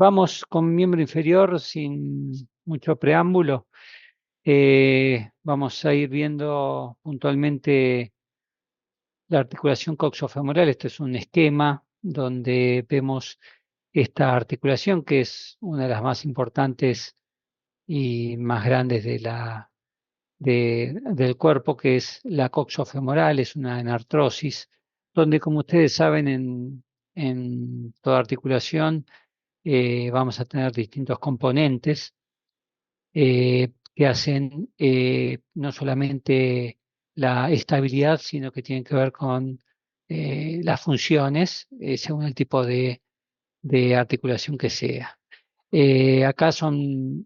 Vamos con miembro inferior sin mucho preámbulo. Vamos a ir viendo puntualmente la articulación coxofemoral. Este es un esquema donde vemos esta articulación, que es una de las más importantes y más grandes del cuerpo, que es la coxofemoral. Es una enartrosis, donde, como ustedes saben, en toda articulación vamos a tener distintos componentes que hacen no solamente la estabilidad, sino que tienen que ver con las funciones según el tipo de articulación que sea. Acá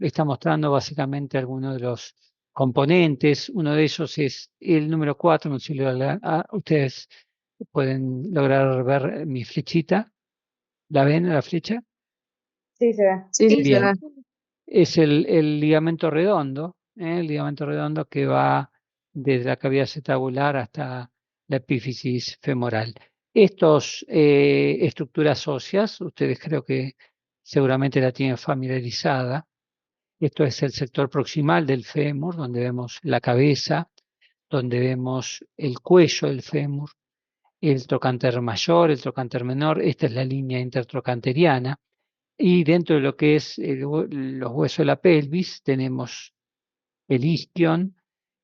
está mostrando básicamente algunos de los componentes. Uno de ellos es el número 4. No sé si ustedes pueden lograr ver mi flechita. ¿La ven, la flecha? Sí, se ve. Sí, sí, se Bien, ve. es el ligamento redondo, el ligamento redondo que va desde la cavidad acetabular hasta la epífisis femoral. Estas estructuras óseas, ustedes creo que seguramente la tienen familiarizada. Esto es el sector proximal del fémur, donde vemos la cabeza, donde vemos el cuello del fémur, el trocánter mayor, el trocánter menor. Esta es la línea intertrocanteriana. Y dentro de lo que es los huesos de la pelvis tenemos el isquion,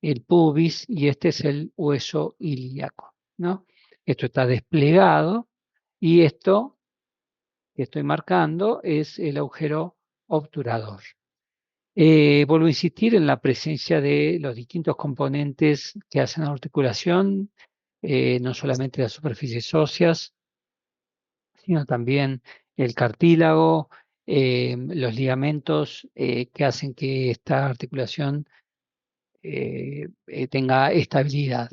el pubis, y este es el hueso ilíaco, ¿no? Esto está desplegado, y esto que estoy marcando es el agujero obturador. Vuelvo a insistir en la presencia de los distintos componentes que hacen la articulación, no solamente las superficies óseas, sino también el cartílago, los ligamentos que hacen que esta articulación tenga estabilidad.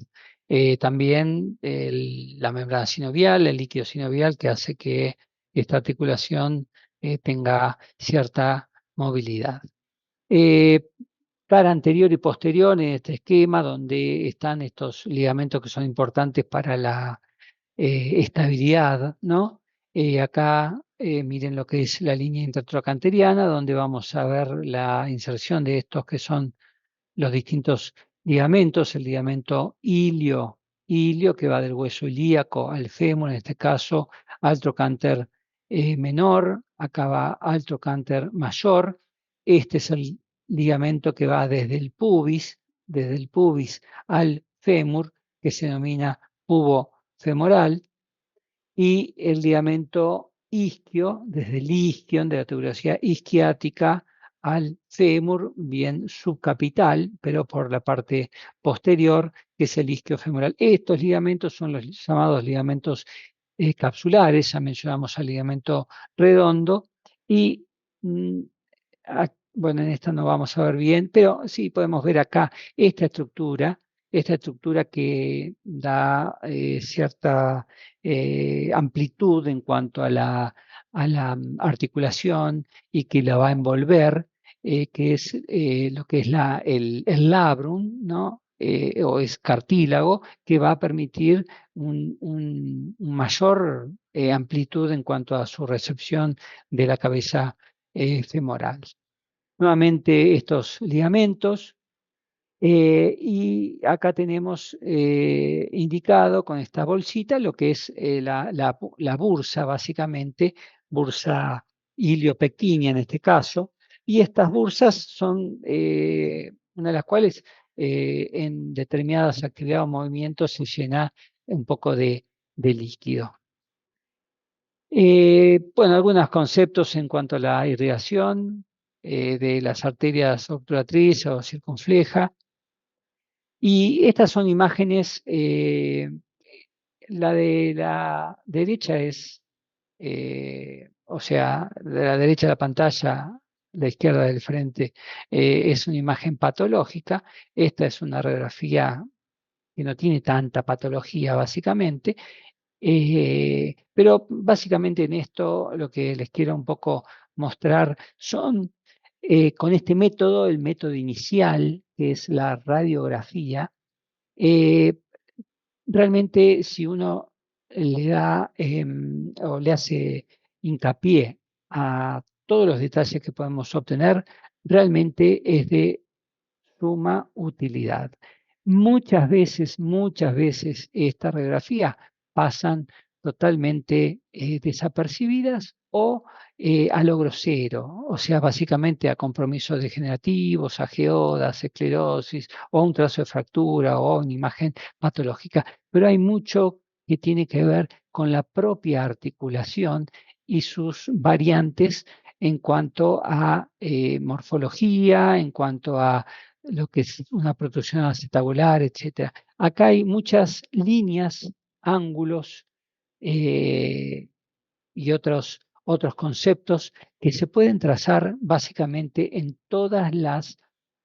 También la membrana sinovial, el líquido sinovial, que hace que esta articulación tenga cierta movilidad. Cara anterior y posterior en este esquema, donde están estos ligamentos que son importantes para la estabilidad, ¿no? Acá miren lo que es la línea intertrocanteriana, donde vamos a ver la inserción de estos que son los distintos ligamentos. El ligamento ilio que va del hueso ilíaco al fémur, en este caso al trocánter menor. Acá va al trocánter mayor. Este es el ligamento que va desde el pubis al fémur, que se denomina pubo femoral. Y el ligamento isquio, desde el isquion, de la tuberosidad isquiática al fémur, bien subcapital, pero por la parte posterior, que es el isquio femoral. Estos ligamentos son los llamados ligamentos capsulares. Ya mencionamos al ligamento redondo. Y mm, bueno, en esta no vamos a ver bien, pero sí podemos ver acá esta estructura que da cierta amplitud en cuanto a la articulación, y que la va a envolver, que es lo que es el labrum, ¿no? O es cartílago, que va a permitir un mayor amplitud en cuanto a su recepción de la cabeza femoral. Nuevamente estos ligamentos. Y acá tenemos indicado con esta bolsita lo que es la bursa, básicamente, bursa iliopectinia en este caso. Y estas bursas son una de las cuales en determinadas actividades o movimientos se llena un poco de líquido. Bueno, algunos conceptos en cuanto a la irrigación de las arterias obturatriz o circunfleja. Y estas son imágenes. La de la derecha es, o sea, de la derecha de la pantalla, la izquierda del frente, es una imagen patológica. Esta es una radiografía que no tiene tanta patología, básicamente. Pero básicamente en esto lo que les quiero un poco mostrar son, con este método, el método inicial, que es la radiografía. Realmente, si uno le da o le hace hincapié a todos los detalles que podemos obtener, realmente es de suma utilidad. Muchas veces estas radiografías pasan totalmente desapercibidas o a lo grosero, o sea, básicamente a compromisos degenerativos, a geodas, esclerosis, o a un trazo de fractura, o a una imagen patológica. Pero hay mucho que tiene que ver con la propia articulación y sus variantes en cuanto a morfología, en cuanto a lo que es una protrusión acetabular, etcétera. Acá hay muchas líneas, ángulos y otros conceptos que se pueden trazar básicamente en todas las,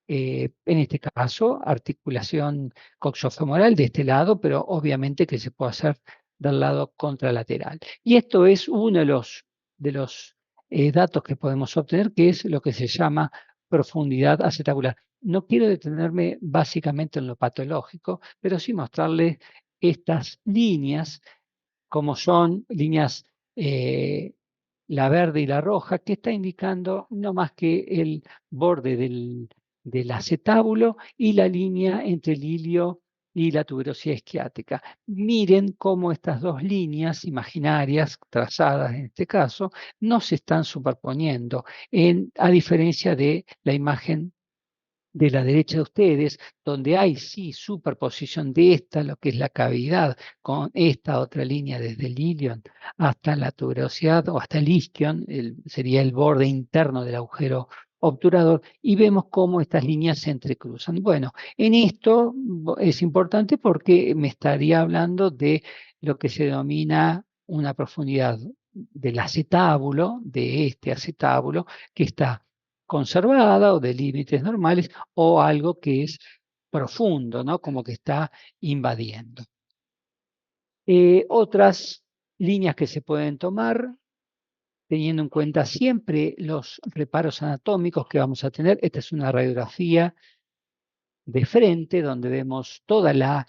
en este caso, articulación coxofemoral de este lado, pero obviamente que se puede hacer del lado contralateral. Y esto es uno de los datos que podemos obtener, que es lo que se llama profundidad acetabular. No quiero detenerme básicamente en lo patológico, pero sí mostrarles estas líneas, como son líneas, eh, la verde y la roja, que está indicando no más que el borde del acetábulo y la línea entre el ilio y la tuberosidad isquiática. Miren cómo estas dos líneas imaginarias, trazadas en este caso, no se están superponiendo, a diferencia de la imagen de la derecha de ustedes, donde hay sí superposición de esta, lo que es la cavidad, con esta otra línea desde el ilion hasta la tuberosidad o hasta el isquion, sería el borde interno del agujero obturador, y vemos cómo estas líneas se entrecruzan. Bueno, en esto es importante porque me estaría hablando de lo que se denomina una profundidad del acetábulo, de este acetábulo, que está conservada o de límites normales, o algo que es profundo, ¿no? Como que está invadiendo. Otras líneas que se pueden tomar, teniendo en cuenta siempre los reparos anatómicos que vamos a tener. Esta es una radiografía de frente donde vemos toda la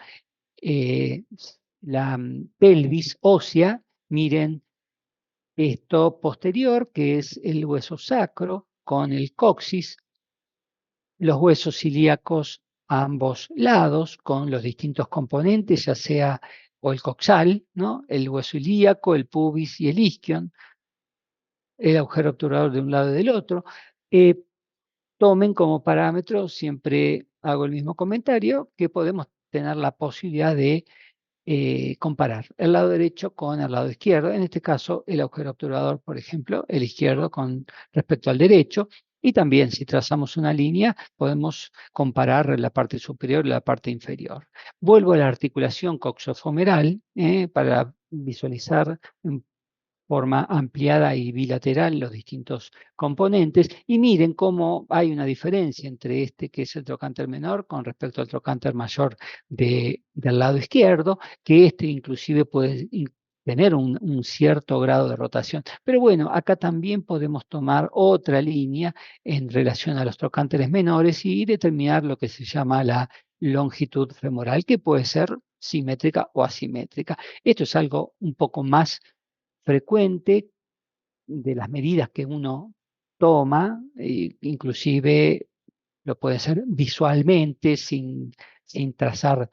pelvis ósea. Miren esto posterior, que es el hueso sacro con el coxis, los huesos ilíacos a ambos lados, con los distintos componentes, ya sea o el coxal, ¿no? El hueso ilíaco, el pubis y el isquion, el agujero obturador de un lado y del otro. Tomen como parámetro, siempre hago el mismo comentario, que podemos tener la posibilidad de comparar el lado derecho con el lado izquierdo, en este caso el agujero obturador, por ejemplo, el izquierdo con respecto al derecho, y también si trazamos una línea podemos comparar la parte superior y la parte inferior. Vuelvo a la articulación coxofemoral para visualizar en forma ampliada y bilateral los distintos componentes, y miren cómo hay una diferencia entre este, que es el trocánter menor, con respecto al trocánter mayor del lado izquierdo, que este inclusive puede tener un cierto grado de rotación. Pero bueno, acá también podemos tomar otra línea en relación a los trocánteres menores y determinar lo que se llama la longitud femoral, que puede ser simétrica o asimétrica. Esto es algo un poco más frecuente de las medidas que uno toma, inclusive lo puede hacer visualmente sin trazar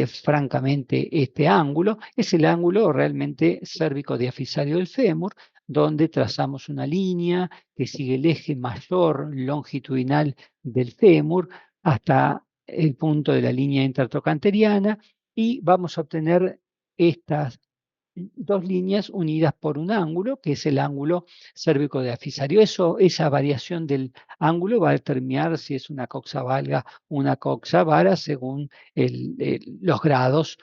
francamente este ángulo, es el ángulo realmente cérvico-diafisario del fémur, donde trazamos una línea que sigue el eje mayor longitudinal del fémur hasta el punto de la línea intertrocanteriana, y vamos a obtener estas dos líneas unidas por un ángulo, que es el ángulo cérvico-diafisario. Esa variación del ángulo va a determinar si es una coxa valga o una coxa vara según los grados,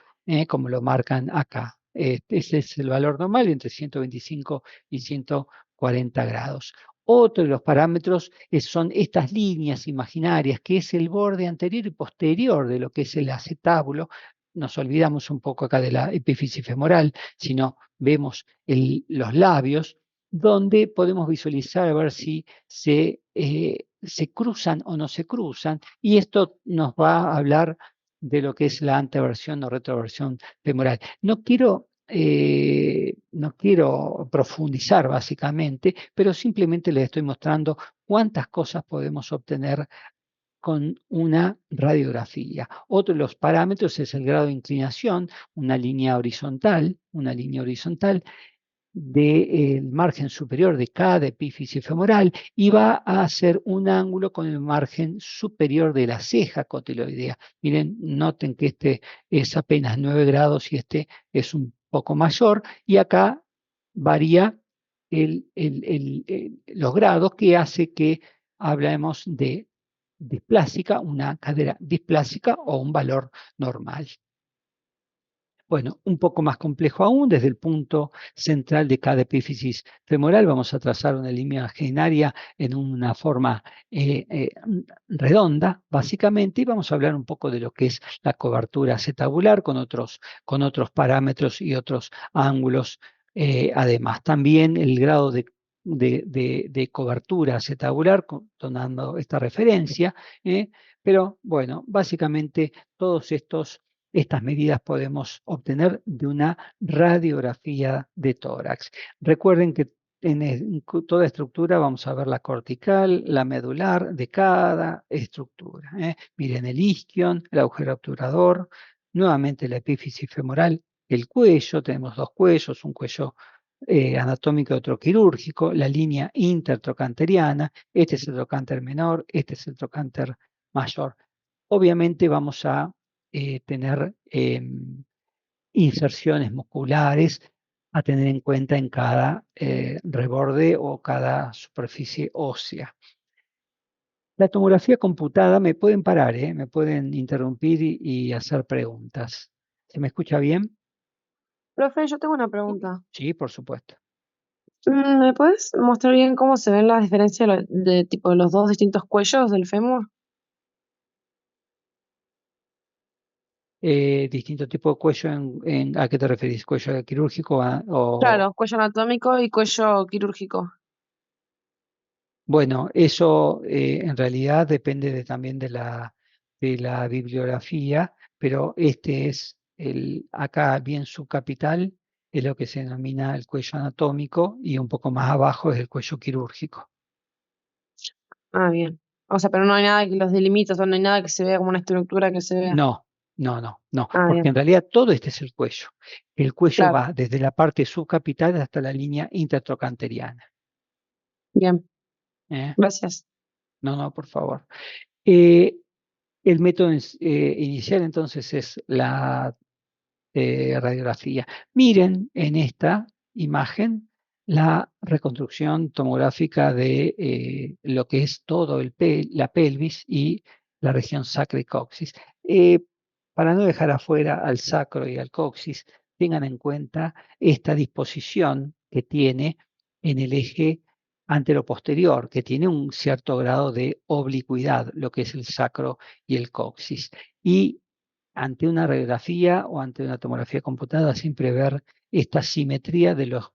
como lo marcan acá. Ese es el valor normal entre 125 y 140 grados. Otro de los parámetros son estas líneas imaginarias, que es el borde anterior y posterior de lo que es el acetábulo. Nos olvidamos un poco acá de la epífisis femoral, sino vemos los labios, donde podemos visualizar a ver si se cruzan o no se cruzan, y esto nos va a hablar de lo que es la anteversión o retroversión femoral. No quiero no quiero profundizar básicamente, pero simplemente les estoy mostrando cuántas cosas podemos obtener con una radiografía. Otro de los parámetros es el grado de inclinación, una línea horizontal del margen superior de cada epífisis femoral y va a hacer un ángulo con el margen superior de la ceja cotiloidea. Miren, noten que este es apenas 9 grados y este es un poco mayor y acá varía los grados que hace que hablemos de displásica, una cadera displásica o un valor normal. Bueno, un poco más complejo aún, desde el punto central de cada epífisis femoral vamos a trazar una línea imaginaria en una forma redonda, básicamente, y vamos a hablar un poco de lo que es la cobertura acetabular con otros parámetros y otros ángulos. Además, también el grado de cobertura acetabular, tomando esta referencia, pero bueno, básicamente todos estas medidas podemos obtener de una radiografía de tórax. Recuerden que en toda estructura vamos a ver la cortical, la medular de cada estructura. Miren el isquion, el agujero obturador, nuevamente la epífisis femoral, el cuello, tenemos dos cuellos, un cuello anatómico y otro quirúrgico, la línea intertrocanteriana, este es el trocánter menor, este es el trocánter mayor. Obviamente vamos a tener inserciones musculares a tener en cuenta en cada reborde o cada superficie ósea. La tomografía computada, me pueden parar, me pueden interrumpir y hacer preguntas. ¿Se me escucha bien? Profe, yo tengo una pregunta. Sí, por supuesto. ¿Me puedes mostrar bien cómo se ven las diferencias de tipo los dos distintos cuellos del fémur? Distinto tipo de cuello, ¿a qué te referís? ¿Cuello quirúrgico Claro, cuello anatómico y cuello quirúrgico. Bueno, eso en realidad depende también de la bibliografía, pero este es acá bien subcapital, es lo que se denomina el cuello anatómico y un poco más abajo es el cuello quirúrgico. Ah, bien. O sea, pero no hay nada que los delimite, o sea, no hay nada que se vea como una estructura que se vea. No, no, Ah, porque en bien, realidad todo este es el cuello. El cuello claro, va desde la parte subcapital hasta la línea intertrocanteriana. bien, ¿Eh? gracias. No, por favor. Eh, el método inicial entonces es la radiografía. Miren en esta imagen la reconstrucción tomográfica de lo que es todo la pelvis y la región sacra y coxis. Para no dejar afuera al sacro y al coxis, tengan en cuenta esta disposición que tiene en el eje anteroposterior, que tiene un cierto grado de oblicuidad, lo que es el sacro y el coxis. Y ante una radiografía o ante una tomografía computada, siempre ver esta simetría de los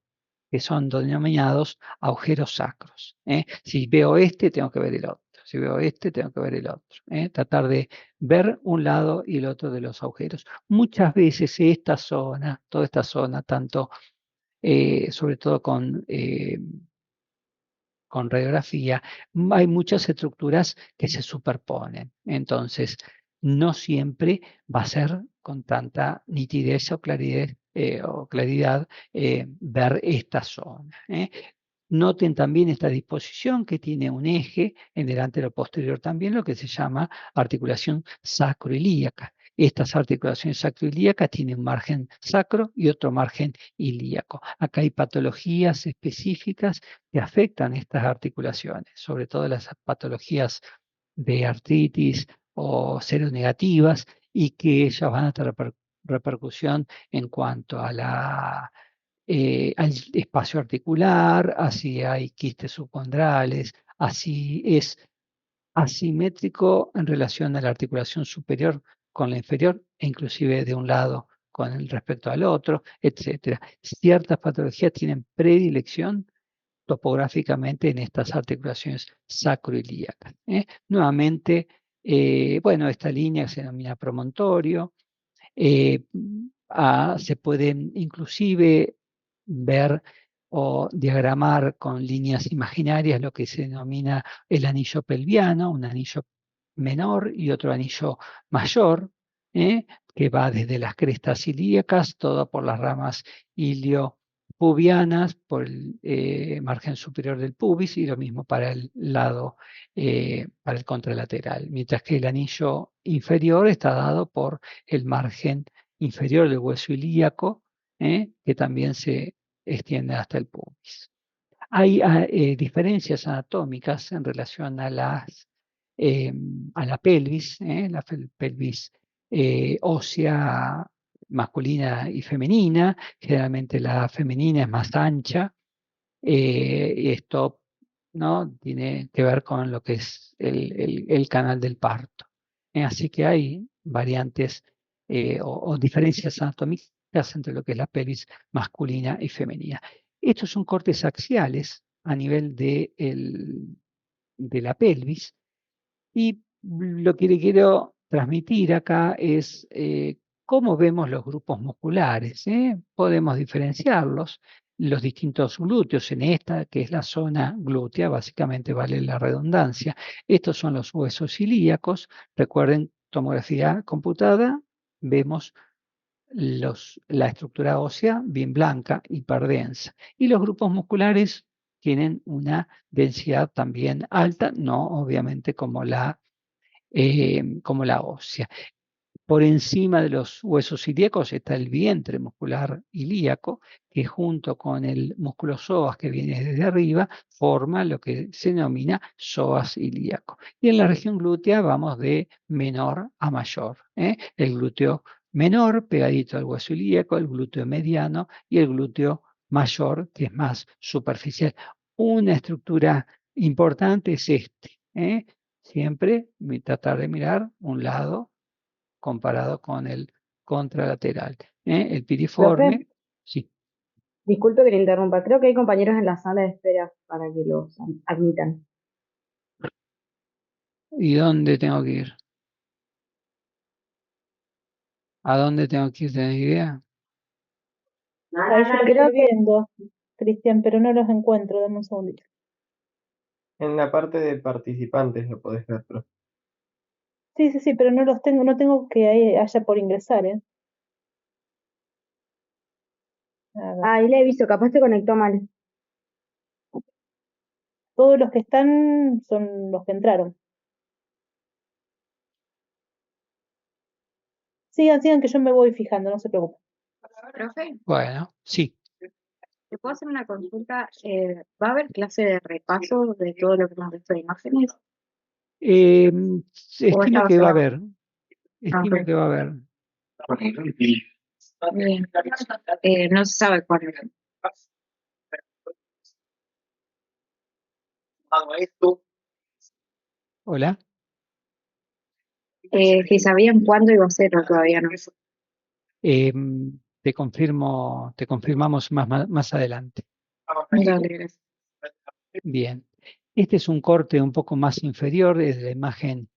que son denominados agujeros sacros. Si veo este, tengo que ver el otro. Si veo este, tengo que ver el otro. Tratar de ver un lado y el otro de los agujeros. Muchas veces esta zona, toda esta zona, tanto sobre todo con radiografía, hay muchas estructuras que se superponen. Entonces, no siempre va a ser con tanta nitidez o claridad ver esta zona. Noten también esta disposición que tiene un eje en el antero posterior también, lo que se llama articulación sacroilíaca. Estas articulaciones sacroilíacas tienen un margen sacro y otro margen ilíaco. Acá hay patologías específicas que afectan estas articulaciones, sobre todo las patologías de artritis o seronegativas y que ellas van a tener repercusión en cuanto a al espacio articular, así hay quistes subcondrales, así es asimétrico en relación a la articulación superior con la inferior e inclusive de un lado con el respecto al otro, etcétera. Ciertas patologías tienen predilección topográficamente en estas articulaciones sacroilíacas. Nuevamente, bueno, esta línea se denomina promontorio, se pueden inclusive ver o diagramar con líneas imaginarias lo que se denomina el anillo pelviano, un anillo menor y otro anillo mayor, que va desde las crestas ilíacas, todo por las ramas iliopubianas, por el margen superior del pubis, y lo mismo para el lado, para el contralateral, mientras que el anillo inferior está dado por el margen inferior del hueso ilíaco, que también se extiende hasta el pubis. Hay diferencias anatómicas en relación a la pelvis, la pelvis ósea masculina y femenina. Generalmente la femenina es más ancha, y esto, ¿no?, tiene que ver con lo que es el canal del parto. Así que hay variantes o diferencias anatómicas entre lo que es la pelvis masculina y femenina. Estos son cortes axiales a nivel de la pelvis, y lo que le quiero transmitir acá es cómo vemos los grupos musculares. Podemos diferenciarlos, los distintos glúteos en esta, que es la zona glútea, básicamente vale la redundancia. Estos son los huesos ilíacos. Recuerden, tomografía computada, vemos la estructura ósea bien blanca, hiperdensa. Y los grupos musculares tienen una densidad también alta, no obviamente como la ósea. Por encima de los huesos ilíacos está el vientre muscular ilíaco, que junto con el músculo psoas que viene desde arriba, forma lo que se denomina psoas ilíaco. Y en la región glútea vamos de menor a mayor. El glúteo menor pegadito al hueso ilíaco, el glúteo mediano y el glúteo mayor, que es más superficial. Una estructura importante es siempre tratar de mirar un lado comparado con el contralateral. El Profe, piriforme, sí. disculpe que le interrumpa. Creo que hay compañeros en la sala de espera para que los admitan. ¿Y dónde tengo que ir? ¿A dónde tengo que ir? ¿Tenés idea? Ahí yo lo estoy viendo, Cristian, pero no los encuentro. Dame un segundito. En la parte de participantes lo podés ver, profe. Sí, pero no los tengo, no tengo que haya por ingresar, ¿eh? A ver. Ahí le aviso, capaz se conectó mal. Todos los que están son los que entraron. Sigan, que yo me voy fijando, no se preocupen. Profe, Bueno, sí. ¿te puedo hacer una consulta? ¿Va a haber clase de repaso de todo lo que hemos visto de imágenes? ¿O Estimo esta va a que ser va a la... haber. Estimo Ok. que va a haber. Bien. No se sabe cuándo. Hola. Si sabían cuándo iba a ser o todavía no. Te confirmamos más adelante. Dale, gracias. Bien. Este es un corte un poco más inferior, es la imagen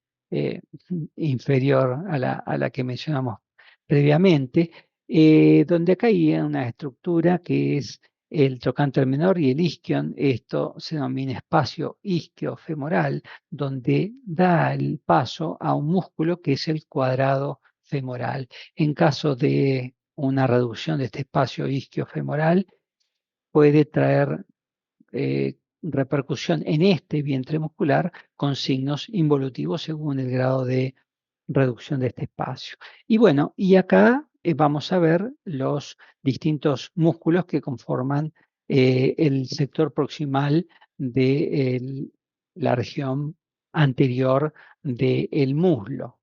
inferior a la que mencionamos previamente, donde acá hay una estructura que es el trocánter menor y el isquion. Esto se denomina espacio isquiofemoral, donde da el paso a un músculo que es el cuadrado femoral. En caso de una reducción de este espacio isquiofemoral, puede traer repercusión en este vientre muscular con signos involutivos según el grado de reducción de este espacio. Y bueno, y acá vamos a ver los distintos músculos que conforman el sector proximal de la región anterior del muslo.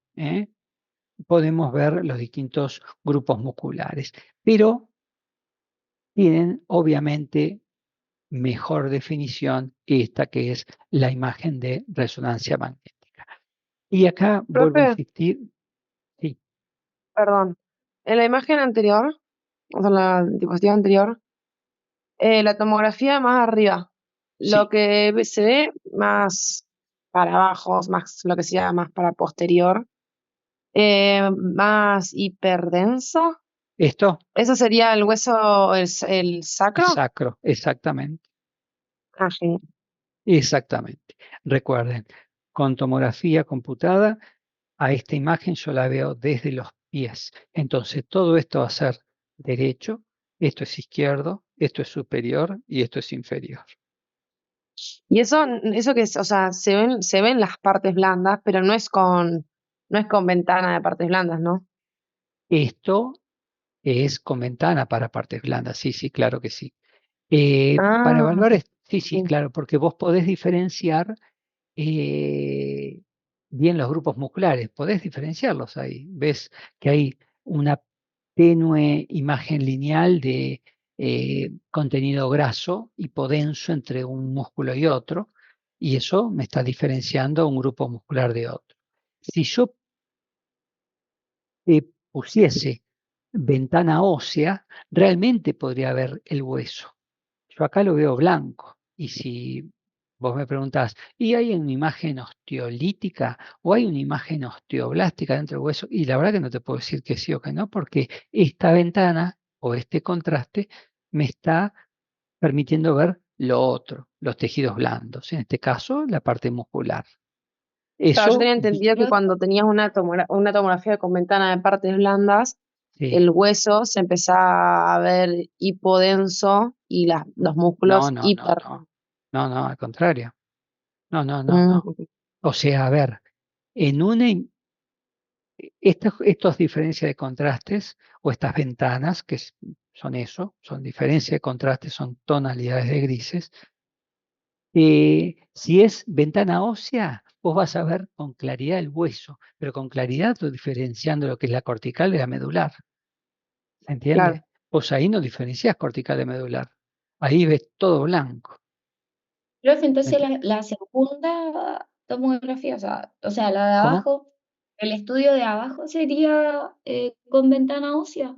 Podemos ver los distintos grupos musculares, pero tienen obviamente mejor definición esta que es la imagen de resonancia magnética. Y acá vuelvo a Profe, insistir, sí, perdón. En la imagen anterior, o sea, en la diapositiva anterior, la tomografía más arriba. Lo sí, que se ve más para abajo, más lo que sería más para posterior, más hiperdenso. Esto, ¿Eso sería el hueso, el sacro? sacro, exactamente. Ah, genial. Exactamente. Recuerden, con tomografía computada, a esta imagen yo la veo desde los pies. Entonces, todo esto va a ser derecho, esto es izquierdo, esto es superior y esto es inferior. Y eso que es, o sea, se ven las partes blandas, pero no es con ventana de partes blandas, ¿no? Esto es con ventana para partes blandas, sí, sí, claro que sí. Para Ah, evaluar, sí, sí, sí, claro, porque vos podés diferenciar bien los grupos musculares, podés diferenciarlos ahí. Ves que hay una tenue imagen lineal de contenido graso hipodenso entre un músculo y otro, y eso me está diferenciando un grupo muscular de otro. Si yo pusiese ventana ósea, realmente podría ver el hueso. Yo acá lo veo blanco. Y si vos me preguntás, ¿y hay una imagen osteolítica o hay una imagen osteoblástica dentro del hueso? Y la verdad que no te puedo decir que sí o que no, porque esta ventana o este contraste me está permitiendo ver lo otro, los tejidos blandos, en este caso la parte muscular. claro, yo Eso, tenía entendido que cuando tenías una tomografía con ventana de partes blandas, sí. el hueso se empezaba a ver hipodenso y los No, músculos no, no, hiper. no. No, no, al contrario. No, no, no, Mm, no. O sea, a ver, en una, estos diferencias de contrastes o estas ventanas, que son eso, son diferencias de contrastes, son tonalidades de grises. Si es ventana ósea, vos vas a ver con claridad el hueso, pero con claridad diferenciando lo que es la cortical de la medular. ¿Se entiende? claro. Vos ahí no diferenciás cortical de medular. Ahí ves todo blanco. Profe, ¿Me entonces entiendes? la segunda tomografía, o sea, la de ¿Cómo? abajo, el estudio de abajo sería con ventana ósea.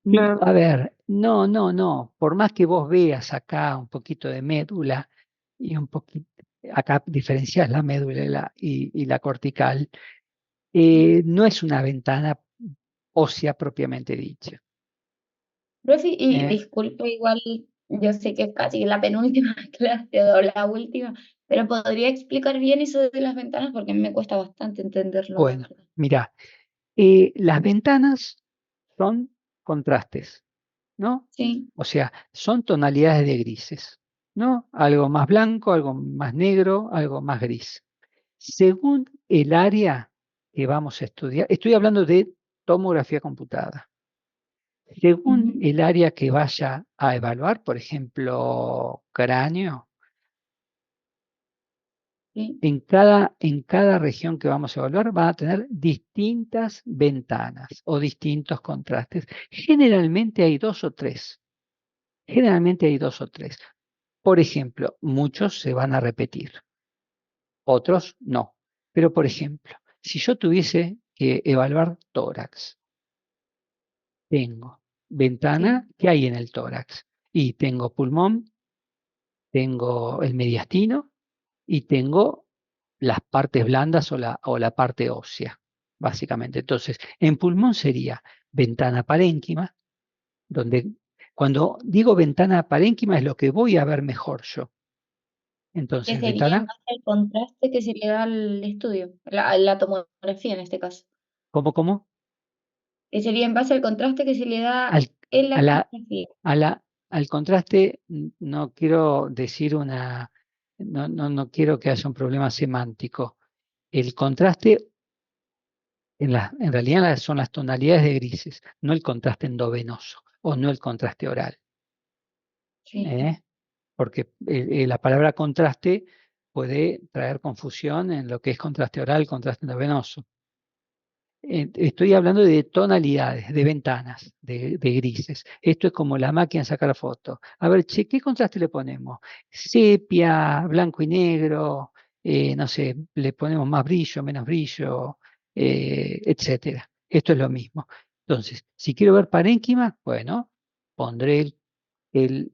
Claro. A ver, no, no, no. Por más que vos veas acá un poquito de médula y un poquito, acá diferencias la médula y la cortical, no es una ventana ósea propiamente dicha. Profe, y ¿Eh? disculpe, igual yo sé que es casi la penúltima clase o la última, pero ¿podría explicar bien eso de las ventanas? Porque a mí me cuesta bastante entenderlo, la Bueno, verdad. mira, las ventanas son contrastes, ¿no? Sí. O sea, son tonalidades de grises, ¿no? Algo más blanco, algo más negro, algo más gris. Según el área que vamos a estudiar, estoy hablando de tomografía computada. Según Ujú, el área que vaya a evaluar, por ejemplo, cráneo, sí. en cada región que vamos a evaluar van a tener distintas ventanas o distintos contrastes. Generalmente hay dos o tres. Generalmente hay dos o tres. Por ejemplo, muchos se van a repetir, otros no. Pero, por ejemplo, si yo tuviese que evaluar tórax, tengo ventana, Sí. ¿qué hay en el tórax? Y tengo pulmón, tengo el mediastino y tengo las partes blandas o la parte ósea, básicamente. Entonces, en pulmón sería ventana parénquima, donde cuando digo ventana parénquima es lo que voy a ver mejor yo. Que Entonces, sería en ventana, base al contraste que se le da al estudio, la tomografía en este caso. ¿cómo? Que sería en base al contraste que se le da Al, en a la la, tomografía. al contraste, no quiero decir no quiero que haya un problema semántico. El contraste, en realidad son las tonalidades de grises, no el contraste endovenoso o no el contraste oral. Sí. ¿Eh? Porque la palabra contraste puede traer confusión en lo que es contraste oral, contraste endovenoso. Estoy hablando de tonalidades, de ventanas, de grises. Esto es como la máquina de sacar fotos. A ver, che, ¿qué contraste le ponemos? Sepia, blanco y negro, no sé, le ponemos más brillo, menos brillo, etcétera. Esto es lo mismo. Entonces, si quiero ver parénquima, bueno, pondré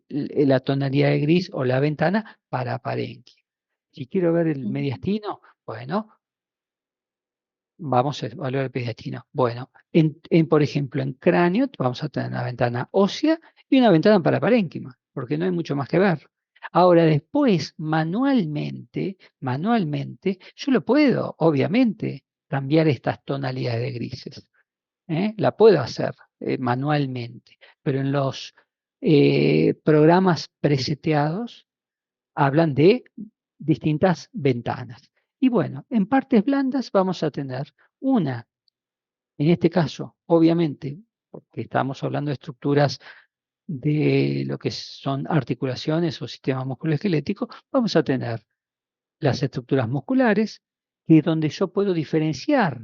la tonalidad de gris o la ventana para parénquima. Si quiero ver el Ujú. mediastino, bueno, vamos a evaluar el pediatrino. Bueno, por ejemplo, en cráneo vamos a tener una ventana ósea y una ventana paraparénquima, porque no hay mucho más que ver. Ahora, después, manualmente, yo lo puedo, obviamente, cambiar estas tonalidades de grises. La puedo hacer manualmente, pero en los programas preseteados hablan de distintas ventanas. Y bueno, en partes blandas vamos a tener una, en este caso, obviamente, porque estamos hablando de estructuras de lo que son articulaciones o sistema musculoesquelético, vamos a tener las estructuras musculares, que es donde yo puedo diferenciar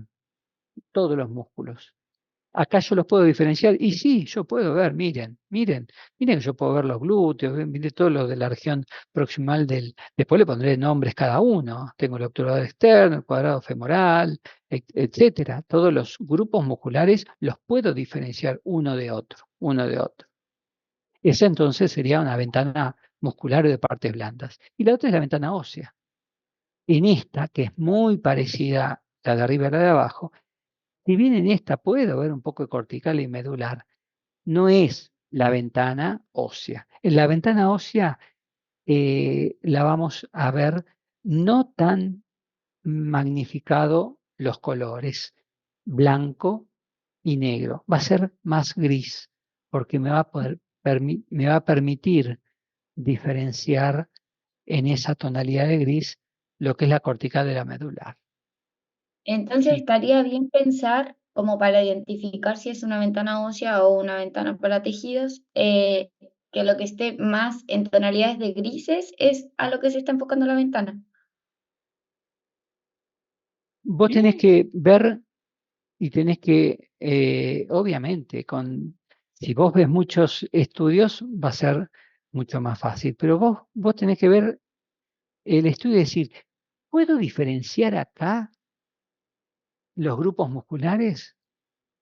todos los músculos. Acá yo los puedo diferenciar, y sí, yo puedo ver, miren que yo puedo ver los glúteos, miren todo lo de la región proximal después le pondré nombres cada uno, tengo el obturador externo, el cuadrado femoral, etcétera. Todos los grupos musculares los puedo diferenciar uno de otro. Esa entonces sería una ventana muscular de partes blandas. Y la otra es la ventana ósea. En esta, que es muy parecida a la de arriba y la de abajo, si bien en esta puedo ver un poco de cortical y medular, no es la ventana ósea. En la ventana ósea la vamos a ver no tan magnificado los colores, blanco y negro. Va a ser más gris, porque me va a permitir diferenciar en esa tonalidad de gris lo que es la cortical de la medular. Entonces Sí. estaría bien pensar, como para identificar si es una ventana ósea o una ventana para tejidos, que lo que esté más en tonalidades de grises es a lo que se está enfocando la ventana. Vos tenés que ver y tenés que, obviamente, si vos ves muchos estudios, va a ser mucho más fácil, pero vos tenés que ver el estudio y decir, ¿puedo diferenciar acá los grupos musculares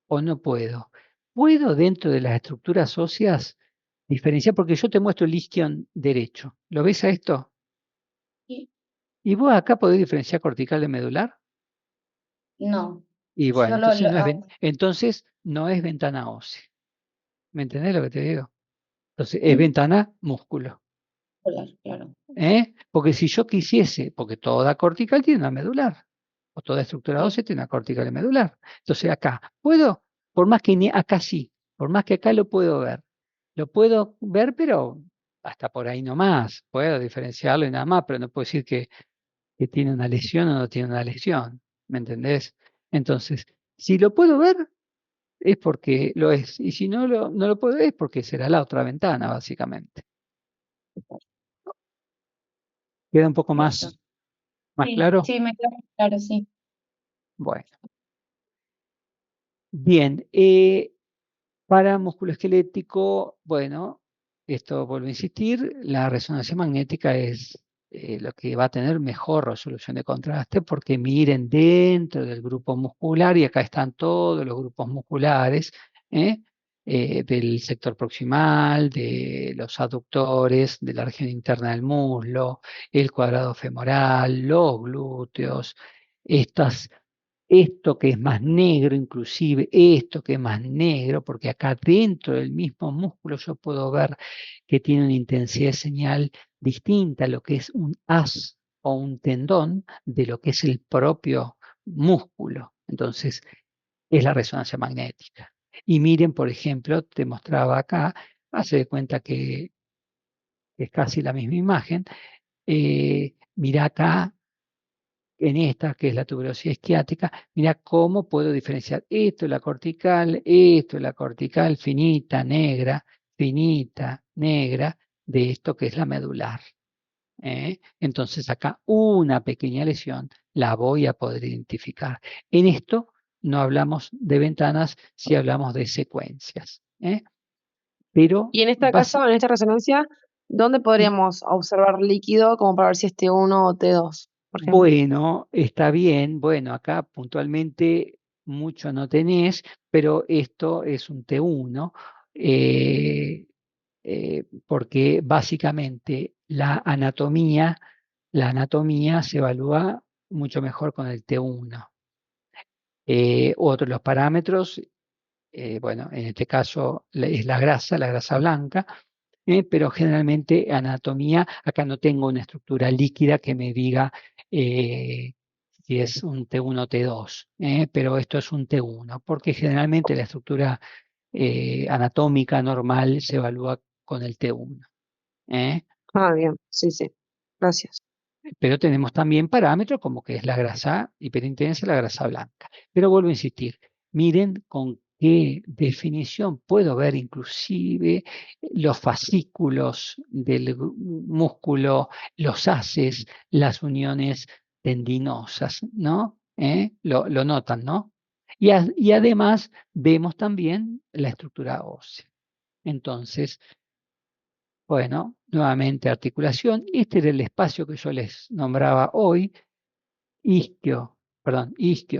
o no puedo? ¿Puedo dentro de las estructuras óseas diferenciar? Porque yo te muestro el isquion derecho. ¿Lo ves a esto? Sí. ¿Y vos acá podés diferenciar cortical de medular? No, Y bueno, solo entonces no es ventana ósea. ¿Me entendés lo que te digo? Entonces es ventana músculo. claro. Porque si yo quisiese, porque toda cortical tiene una medular, o toda estructura Sí. ósea tiene una cortical y medular. Entonces acá, puedo, por más que acá sí, por más que acá lo puedo ver, pero hasta por ahí nomás, puedo diferenciarlo y nada más, pero no puedo decir que tiene una lesión o no tiene una lesión, ¿me entendés? Entonces, si lo puedo ver, es porque lo es, y si no lo puedo ver, es porque será la otra ventana, básicamente. ¿Queda un poco más Perfecto. Sí, claro? sí, me queda claro, sí. Bueno, bien. Para musculoesquelético, bueno, esto vuelvo a insistir, la resonancia magnética es lo que va a tener mejor resolución de contraste porque miren dentro del grupo muscular, y acá están todos los grupos musculares, del sector proximal, de los aductores, de la región interna del muslo, el cuadrado femoral, los glúteos, esto que es más negro, inclusive esto que es más negro, porque acá dentro del mismo músculo yo puedo ver que tiene una intensidad de señal distinta a lo que es un haz o un tendón de lo que es el propio músculo. Entonces, es la resonancia magnética. Y miren, por ejemplo, te mostraba acá, hace de cuenta que es casi la misma imagen. Mira acá en esta, que es la tuberosidad isquiática, mira cómo puedo diferenciar esto es la cortical finita, negra, de esto que es la medular. Entonces acá una pequeña lesión la voy a poder identificar. En esto no hablamos de ventanas, si hablamos de secuencias. Pero Y en este caso, en esta resonancia, ¿dónde podríamos observar líquido como para ver si es T1 o T2, por ejemplo? bueno, está bien. Bueno, acá puntualmente mucho no tenés, pero esto es un T1, porque básicamente la anatomía se evalúa mucho mejor con el T1. Otro de los parámetros, bueno, en este caso es la grasa blanca, pero generalmente anatomía, acá no tengo una estructura líquida que me diga si es un T1 o T2, pero esto es un T1, porque generalmente la estructura anatómica normal se evalúa con el T1. Ah, bien, sí, sí. Gracias. Pero tenemos también parámetros como que es la grasa hiperintensa y la grasa blanca. Pero vuelvo a insistir, miren con qué definición puedo ver inclusive los fascículos del músculo, los haces, las uniones tendinosas, ¿no? Lo notan, ¿no? Y además vemos también la estructura ósea. Entonces, bueno, nuevamente articulación. Este era el espacio que yo les nombraba hoy, isquio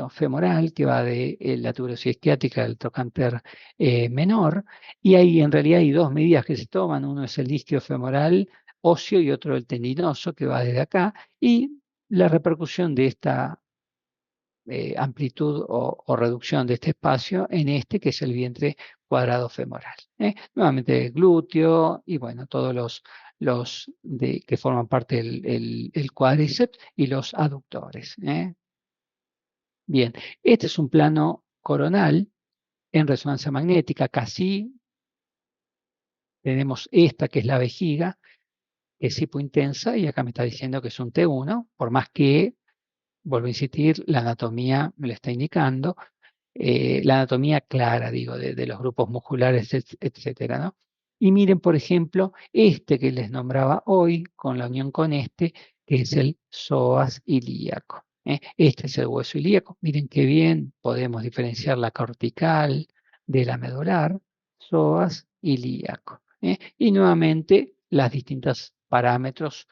femoral, que va de la tuberosidad isquiática del trocánter menor. Y ahí en realidad hay dos medidas que se toman. Uno es el isquio femoral óseo y otro el tendinoso, que va desde acá. Y la repercusión de esta amplitud o reducción de este espacio en este que es el vientre cuadrado femoral. Nuevamente el glúteo y bueno, todos los que forman parte del cuádriceps y los aductores. Bien, este es un plano coronal en resonancia magnética. Casi tenemos esta que es la vejiga, que es hipointensa, y acá me está diciendo que es un T1, por más que, vuelvo a insistir, la anatomía me lo está indicando. La anatomía clara, digo, de los grupos musculares, etcétera, ¿no? Y miren, por ejemplo, este que les nombraba hoy, con la unión con este, que es el psoas ilíaco. Este es el hueso ilíaco. Miren qué bien podemos diferenciar la cortical de la medular, psoas ilíaco. Y nuevamente, las distintos parámetros,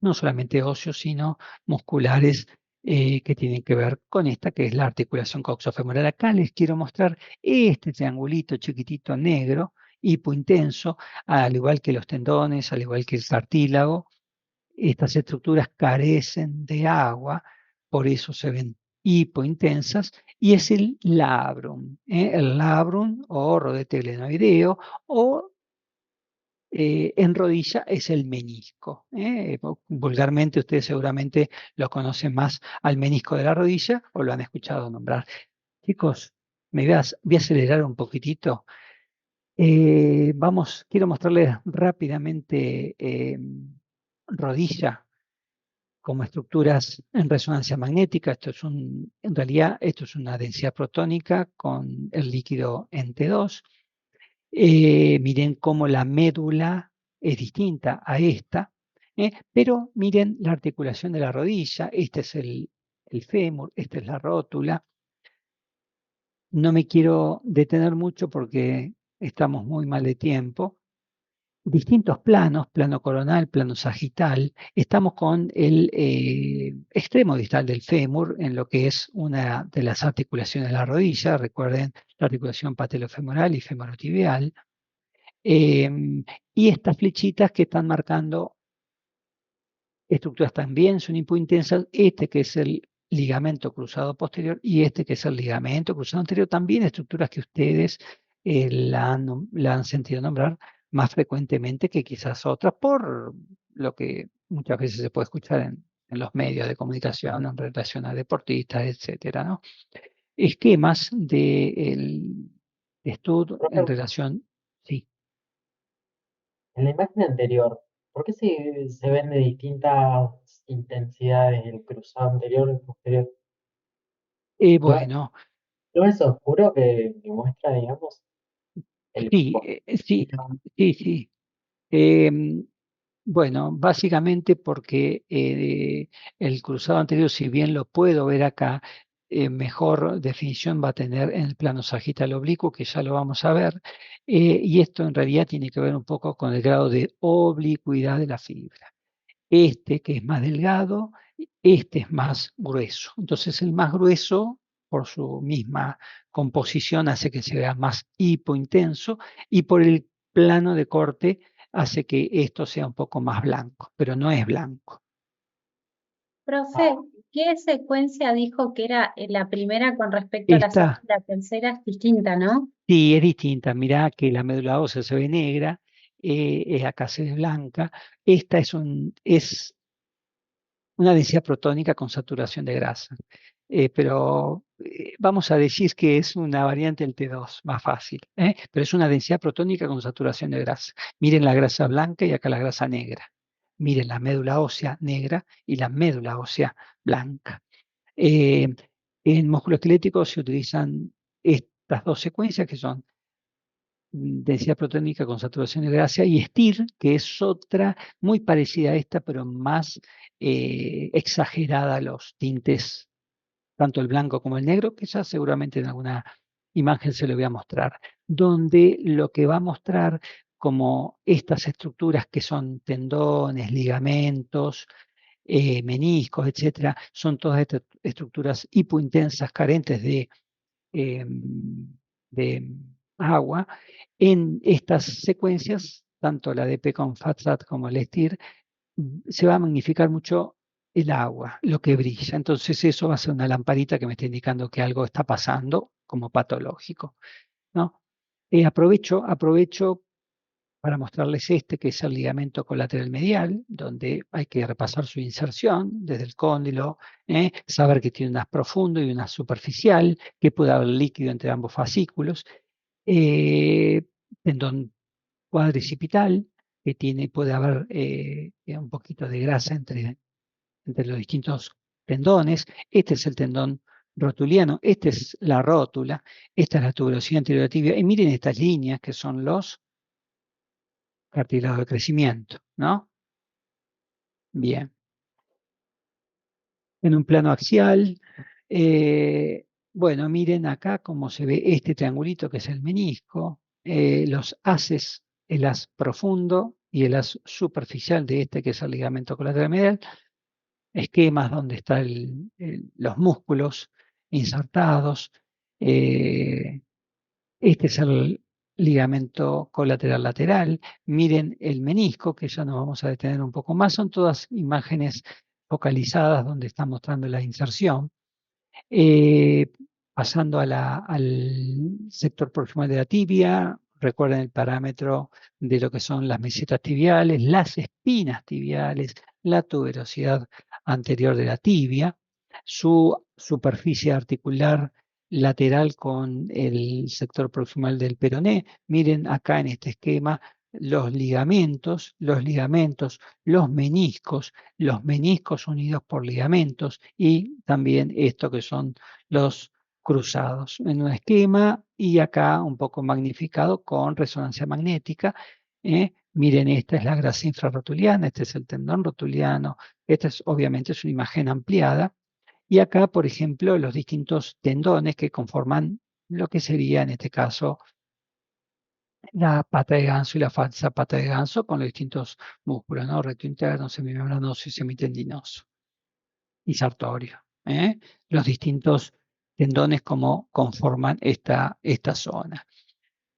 no solamente óseos, sino musculares, que tienen que ver con esta, que es la articulación coxofemoral. Acá les quiero mostrar este triangulito chiquitito negro, hipointenso, al igual que los tendones, al igual que el cartílago. Estas estructuras carecen de agua, por eso se ven hipointensas, y es el labrum, el labrum o rodete glenoideo, o en rodilla es el menisco. Vulgarmente ustedes seguramente lo conocen más al menisco de la rodilla o lo han escuchado nombrar. Chicos, voy a acelerar un poquitito. Quiero mostrarles rápidamente rodilla como estructuras en resonancia magnética. En realidad, esto es una densidad protónica con el líquido en T2. Miren cómo la médula es distinta a esta, pero miren la articulación de la rodilla. Este es el fémur, esta es la rótula. No me quiero detener mucho porque estamos muy mal de tiempo. Distintos planos, plano coronal, plano sagital. Estamos con el extremo distal del fémur en lo que es una de las articulaciones de la rodilla. Recuerden la articulación patelofemoral y femorotibial. Y estas flechitas que están marcando estructuras también son hipointensas. Este que es el ligamento cruzado posterior y este que es el ligamento cruzado anterior, también estructuras que ustedes la han sentido nombrar más frecuentemente que quizás otras, por lo que muchas veces se puede escuchar en los medios de comunicación en relación a deportistas, etcétera, ¿no? Esquemas de estudio en relación, sí. En la imagen anterior, ¿por qué se ven de distintas intensidades el cruzado anterior y posterior? Bueno, ¿No es oscuro que muestra, digamos, el sí, sí, sí. Em, Bueno, básicamente porque el cruzado anterior, si bien lo puedo ver acá, mejor definición va a tener en el plano sagital oblicuo, que ya lo vamos a ver, y esto en realidad tiene que ver un poco con el grado de oblicuidad de la fibra. Este que es más delgado, este es más grueso. Entonces el más grueso, por su misma composición, hace que se vea más hipointenso, y por el plano de corte hace que esto sea un poco más blanco, pero no es blanco. Profe, ¿Qué secuencia dijo que era la primera con respecto a la segunda Esta y la tercera? Es distinta, ¿no? sí es distinta. Mirá que la médula ósea se ve negra, acá se ve blanca. Esta es una densidad protónica con saturación de grasa. Pero vamos a decir que es una variante del T2, más fácil, pero es una densidad protónica con saturación de grasa. Miren la grasa blanca y acá la grasa negra. Miren la médula ósea negra y la médula ósea blanca. Eh, en músculo esquelético se utilizan estas dos secuencias que son densidad protónica con saturación de grasa y STIR, que es otra muy parecida a esta, pero más exagerada a los tintes, tanto el blanco como el negro, que ya seguramente en alguna imagen se lo voy a mostrar, donde lo que va a mostrar como estas estructuras que son tendones, ligamentos, meniscos, etcétera, son todas estas estructuras hipointensas carentes eh, de agua. En estas secuencias, tanto la de con FATSAT como el STIR, se va a magnificar mucho el agua, lo que brilla. Entonces eso va a ser una lamparita que me está indicando que algo está pasando como patológico, ¿no? Aprovecho para mostrarles este, que es el ligamento colateral medial, donde hay que repasar su inserción desde el cóndilo, saber que tiene un as profundo y un as superficial, que puede haber líquido entre ambos fascículos, tendón cuadricipital, que puede haber un poquito de grasa entre los distintos tendones. Este es el tendón rotuliano, esta es la rótula, esta es la tuberosidad anterior tibia. Y miren estas líneas que son los cartílagos de crecimiento, ¿no? Bien. En un plano axial, bueno, miren acá cómo se ve este triangulito que es el menisco, los haces, el haz profundo y el haz superficial de este que es el ligamento colateral medial, esquemas donde están los músculos insertados. Este es el ligamento colateral lateral. Miren el menisco, que ya nos vamos a detener un poco más. Son todas imágenes focalizadas donde está mostrando la inserción. Eh, Pasando al sector proximal de la tibia, recuerden el parámetro de lo que son las mesetas tibiales, las espinas tibiales, la tuberosidad anterior de la tibia, su superficie articular lateral con el sector proximal del peroné. Miren acá en este esquema los ligamentos, los meniscos unidos por ligamentos y también esto que son los cruzados en un esquema y acá un poco magnificado con resonancia magnética. Miren, esta es la grasa infrarrotuliana, este es el tendón rotuliano, esta es obviamente es una imagen ampliada. Y acá, por ejemplo, los distintos tendones que conforman lo que sería en este caso la pata de ganso y la falsa pata de ganso con los distintos músculos, ¿no? Recto interno, semimembranoso y semitendinoso y sartorio. Los distintos tendones como conforman esta zona.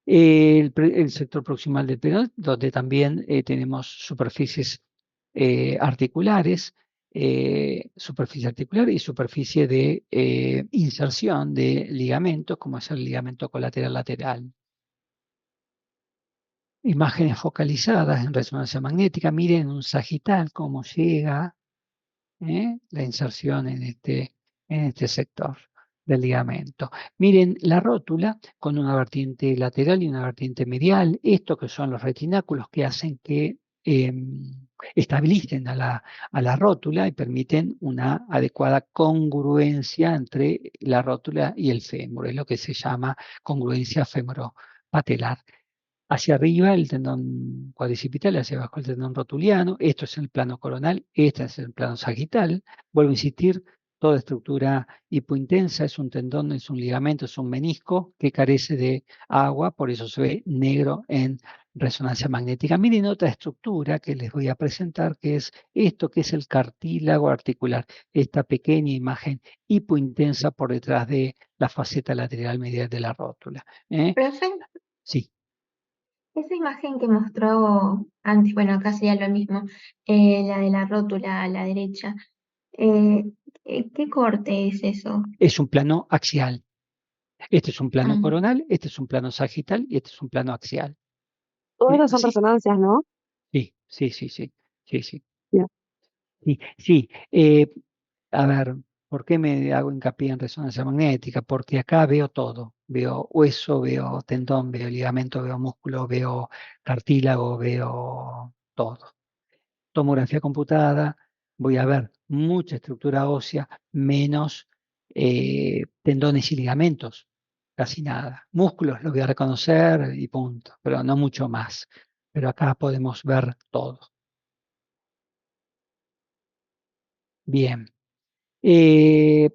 El sector proximal del peroné, donde también tenemos superficies articulares, superficie articular y superficie de inserción de ligamentos, como es el ligamento colateral lateral. Imágenes focalizadas en resonancia magnética. Miren un sagital cómo llega la inserción en este sector del ligamento. Miren la rótula con una vertiente lateral y una vertiente medial. Esto que son los retináculos que hacen que estabilicen a la rótula y permiten una adecuada congruencia entre la rótula y el fémur. Es lo que se llama congruencia femoropatelar. Hacia arriba el tendón cuadricipital, hacia abajo el tendón rotuliano. Esto es el plano coronal, este es el plano sagital. Vuelvo a insistir, toda estructura hipointensa es un tendón, es un ligamento, es un menisco que carece de agua, por eso se ve negro en resonancia magnética. Miren otra estructura que les voy a presentar, que es esto que es el cartílago articular, esta pequeña imagen hipointensa por detrás de la faceta lateral medial de la rótula. Profe, Sí. esa imagen que mostró antes, bueno, acá sería lo mismo, la de la rótula a la derecha. ¿Qué corte es eso? Es un plano axial. Este es un plano Ah, coronal, este es un plano sagital y este es un plano axial. Todas estas son Así. resonancias, ¿no? Sí, sí, sí, sí, sí, sí. Bien. Sí, sí. A ver, ¿por qué me hago hincapié en resonancia magnética? Porque acá veo todo. Veo hueso, veo tendón, veo ligamento, veo músculo, veo cartílago, veo todo. Tomografía computada, voy a ver mucha estructura ósea, menos tendones y ligamentos, casi nada. Músculos los voy a reconocer y punto, pero no mucho más. Pero acá podemos ver todo. Bien.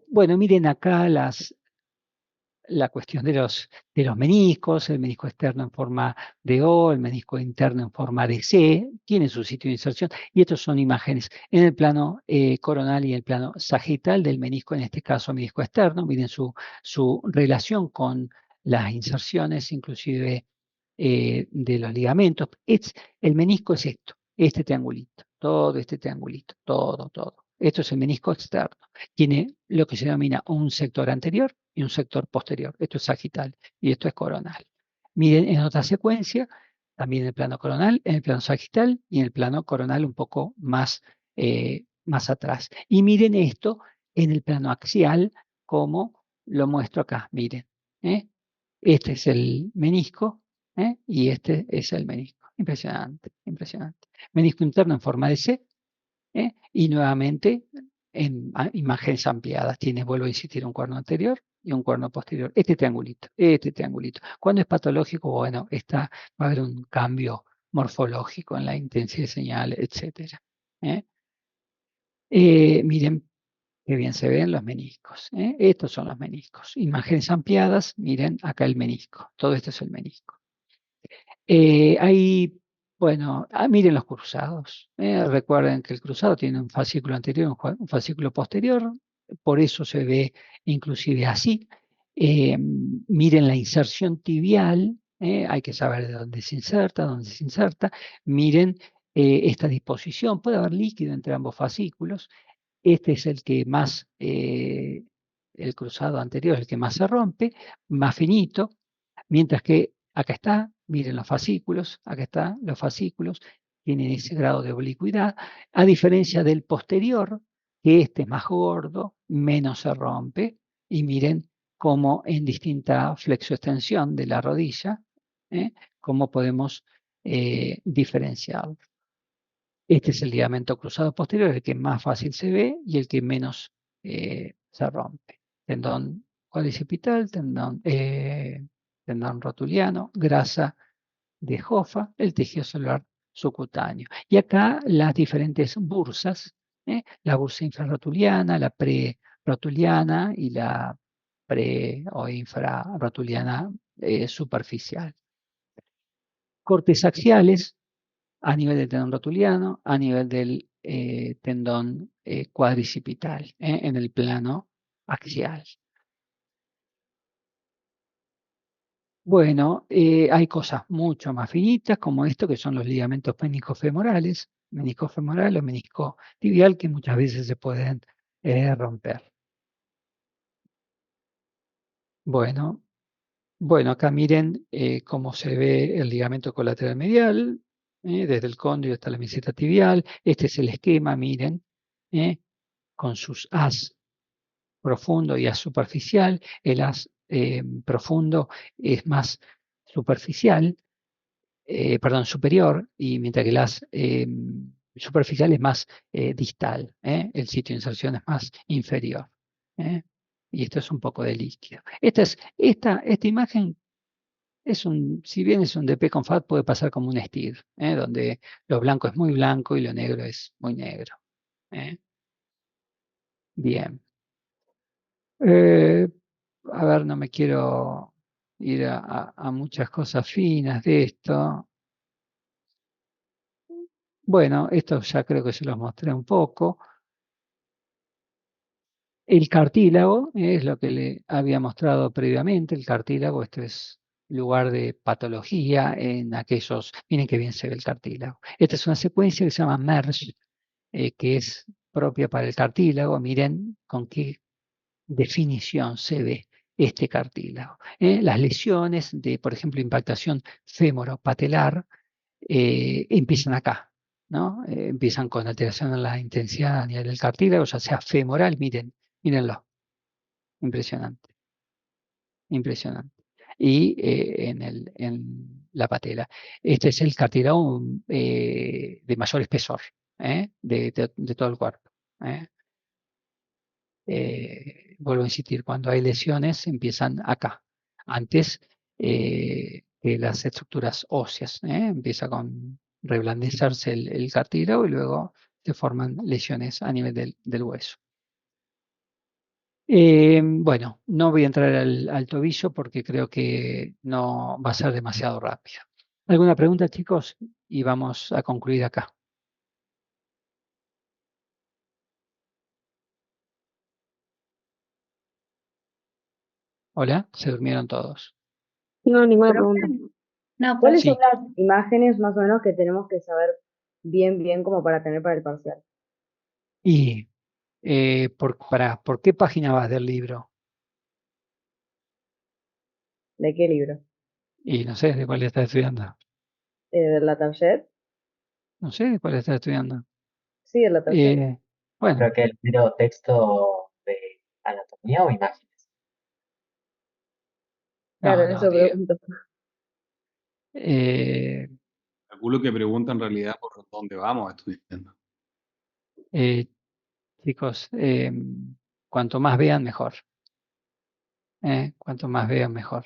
Bueno, miren acá la cuestión de los meniscos, el menisco externo en forma de O, el menisco interno en forma de C, tiene su sitio de inserción, y estos son imágenes en el plano coronal y el plano sagital del menisco, en este caso menisco externo. Miren su relación con las inserciones, inclusive de los ligamentos. El menisco es esto, este triangulito, todo este triangulito, todo. Esto es el menisco externo. Tiene lo que se denomina un sector anterior y un sector posterior. Esto es sagital y esto es coronal. Miren en otra secuencia, también en el plano coronal, en el plano sagital y en el plano coronal un poco más atrás. Y miren esto en el plano axial, como lo muestro acá. Miren, ¿eh? Este es el menisco, y este es el menisco. Impresionante, impresionante. Menisco interno en forma de C, y nuevamente en imágenes ampliadas. Tiene, vuelvo a insistir, un cuerno anterior y un cuerno posterior. Este triangulito, este triangulito. Cuando es patológico, bueno, va a haber un cambio morfológico en la intensidad de señal, etc. Miren qué bien se ven los meniscos. Estos son los meniscos. Imágenes ampliadas, miren acá el menisco. Todo esto es el menisco. Hay, bueno, miren los cruzados. Recuerden que el cruzado tiene un fascículo anterior y un fascículo posterior, por eso se ve inclusive así. Miren la inserción tibial, hay que saber de dónde se inserta, dónde se inserta. Miren esta disposición, puede haber líquido entre ambos fascículos. Este es el que más, el cruzado anterior, el que más se rompe, más finito. Mientras que acá está, miren los fascículos, acá están los fascículos, tienen ese grado de oblicuidad, a diferencia del posterior, que este es más gordo, menos se rompe, y miren cómo en distinta flexoextensión de la rodilla, cómo podemos diferenciarlo. Este es el ligamento cruzado posterior, el que más fácil se ve y el que menos se rompe. Tendón cuadricipital, tendón rotuliano, grasa de Hoffa, el tejido celular subcutáneo. Y acá las diferentes bursas, la bursa infrarrotuliana, la prerotuliana y la pre o infrarrotuliana superficial. Cortes axiales a nivel del tendón rotuliano, a nivel del tendón cuadricipital, en el plano axial. Bueno, hay cosas mucho más finitas como esto, que son los ligamentos meniscofemorales, menisco femoral o menisco tibial, que muchas veces se pueden romper. Bueno, acá miren cómo se ve el ligamento colateral medial, desde el cóndilo hasta la meseta tibial. Este es el esquema, miren, con sus as profundo y as superficial. El as profundo es más superficial, superior, y mientras que el as superficial es más distal. El sitio de inserción es más inferior. Y esto es un poco de líquido. Esta imagen si bien es un DP con FAT, puede pasar como un STIR, donde lo blanco es muy blanco y lo negro es muy negro. Bien. A ver, no me quiero ir a muchas cosas finas de esto. Bueno, esto ya creo que se los mostré un poco. El cartílago es lo que le había mostrado previamente. El cartílago, esto es lugar de patología en aquellos. Miren qué bien se ve el cartílago. Esta es una secuencia que se llama MERS, que es propia para el cartílago. Miren con qué definición se ve este cartílago. Las lesiones de, por ejemplo, impactación fémoro-patelar empiezan acá, ¿no? Empiezan con alteración en la intensidad a nivel del cartílago, ya sea femoral, mírenlo, impresionante, impresionante. Y en la patela. Este es el cartílago de mayor espesor, de todo el cuerpo. Vuelvo a insistir, cuando hay lesiones empiezan acá, antes que las estructuras óseas. Empieza con reblandecerse el cartílago y luego se forman lesiones a nivel del hueso. Bueno, no voy a entrar al tobillo porque creo que no va a ser demasiado rápido. ¿Alguna pregunta, chicos? Y vamos a concluir acá. Hola, se durmieron todos. No, ninguna Profe, pregunta. No, ¿cuáles Sí. son las imágenes más o menos que tenemos que saber bien como para tener para el parcial? Y ¿por qué página vas del libro? ¿De qué libro? Y no sé de cuál estás estudiando. ¿De la Target? No sé de cuál estás estudiando. Sí, de la Target. Bueno, Creo que el mero texto de anatomía o imágenes. Claro, no, eso pregunto. Calculo que pregunta en realidad por dónde vamos estudiando. chicos, cuanto más vean, mejor. Cuanto más vean, mejor.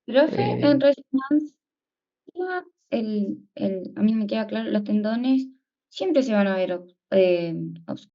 Profe, Eh, en resonancia, a mí me queda claro, los tendones siempre se van a ver